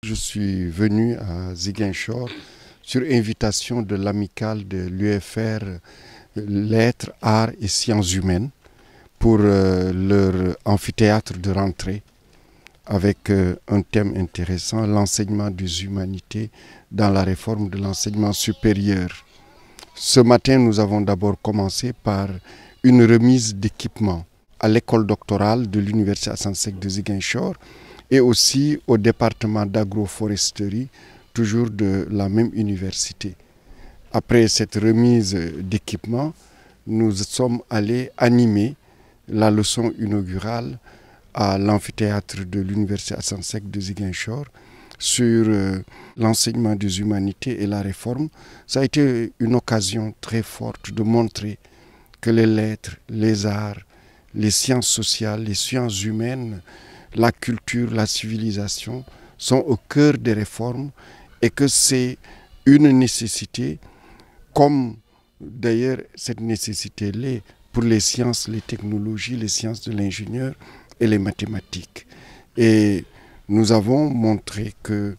Je suis venu à Ziguinchor sur invitation de l'amicale de l'UFR Lettres, Arts et Sciences Humaines pour leur amphithéâtre de rentrée avec un thème intéressant, l'enseignement des humanités dans la réforme de l'enseignement supérieur. Ce matin, nous avons d'abord commencé par une remise d'équipements à l'école doctorale de l'Université Assane Seck de Ziguinchor et aussi au département d'agroforesterie, toujours de la même université. Après cette remise d'équipements, nous sommes allés animer la leçon inaugurale à l'amphithéâtre de l'Université Assane Seck de Ziguinchor sur l'enseignement des humanités et la réforme. Ça a été une occasion très forte de montrer que les lettres, les arts, les sciences sociales, les sciences humaines, la culture, la civilisation sont au cœur des réformes et que c'est une nécessité, comme d'ailleurs cette nécessité l'est pour les sciences, les technologies, les sciences de l'ingénieur et les mathématiques. Et nous avons montré que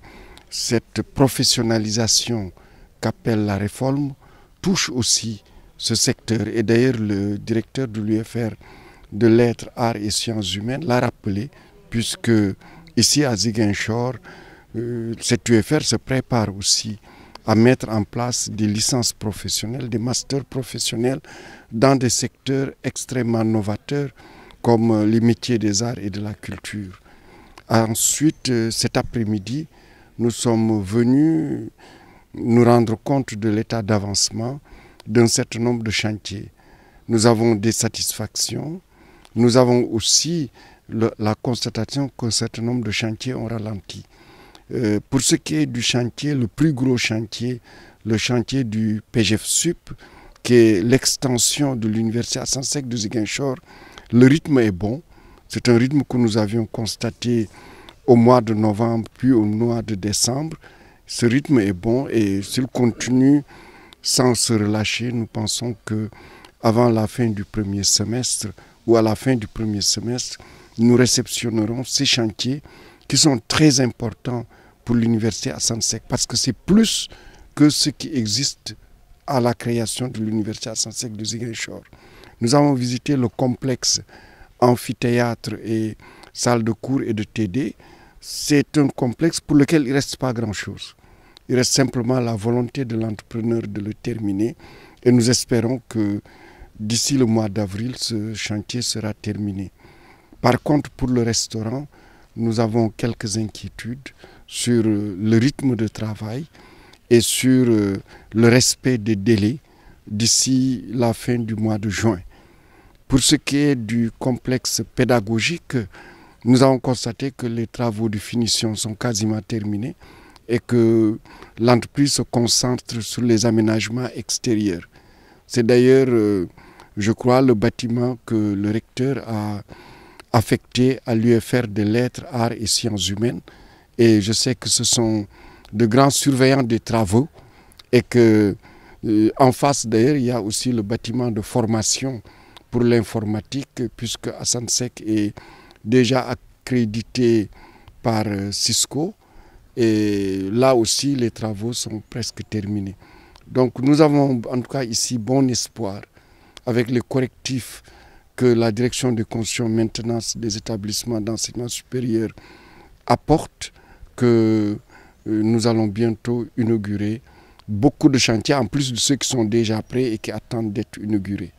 cette professionnalisation qu'appelle la réforme touche aussi ce secteur. Et d'ailleurs, le directeur de l'UFR de Lettres, Arts et Sciences Humaines l'a rappelé, puisque ici à Ziguinchor, cette UFR se prépare aussi à mettre en place des licences professionnelles, des masters professionnels dans des secteurs extrêmement novateurs comme les métiers des arts et de la culture. Ensuite, cet après-midi, nous sommes venus nous rendre compte de l'état d'avancement d'un certain nombre de chantiers. Nous avons des satisfactions, nous avons aussi la constatation qu'un certain nombre de chantiers ont ralenti. Pour ce qui est du chantier, le plus gros chantier, le chantier du PGF-SUP, qui est l'extension de l'Université Assane Seck de Ziguinchor, le rythme est bon. C'est un rythme que nous avions constaté au mois de novembre, puis au mois de décembre. Ce rythme est bon et s'il continue sans se relâcher, nous pensons qu'avant la fin du premier semestre ou à la fin du premier semestre, nous réceptionnerons ces chantiers qui sont très importants pour l'Université Assane Seck parce que c'est plus que ce qui existe à la création de l'Université Assane Seck de Ziguinchor. Nous avons visité le complexe amphithéâtre et salle de cours et de TD. C'est un complexe pour lequel il ne reste pas grand-chose. Il reste simplement la volonté de l'entrepreneur de le terminer et nous espérons que d'ici le mois d'avril, ce chantier sera terminé. Par contre, pour le restaurant, nous avons quelques inquiétudes sur le rythme de travail et sur le respect des délais d'ici la fin du mois de juin. Pour ce qui est du complexe pédagogique, nous avons constaté que les travaux de finition sont quasiment terminés et que l'entreprise se concentre sur les aménagements extérieurs. C'est d'ailleurs, je crois, le bâtiment que le recteur a affecté à l'UFR des Lettres, Arts et Sciences Humaines. Et je sais que ce sont de grands surveillants des travaux et que en face d'ailleurs, il y a aussi le bâtiment de formation pour l'informatique puisque Assane Seck est déjà accrédité par Cisco et là aussi les travaux sont presque terminés. Donc nous avons en tout cas ici bon espoir avec les correctifs que la direction de construction et maintenance des établissements d'enseignement supérieur apporte que nous allons bientôt inaugurer beaucoup de chantiers en plus de ceux qui sont déjà prêts et qui attendent d'être inaugurés.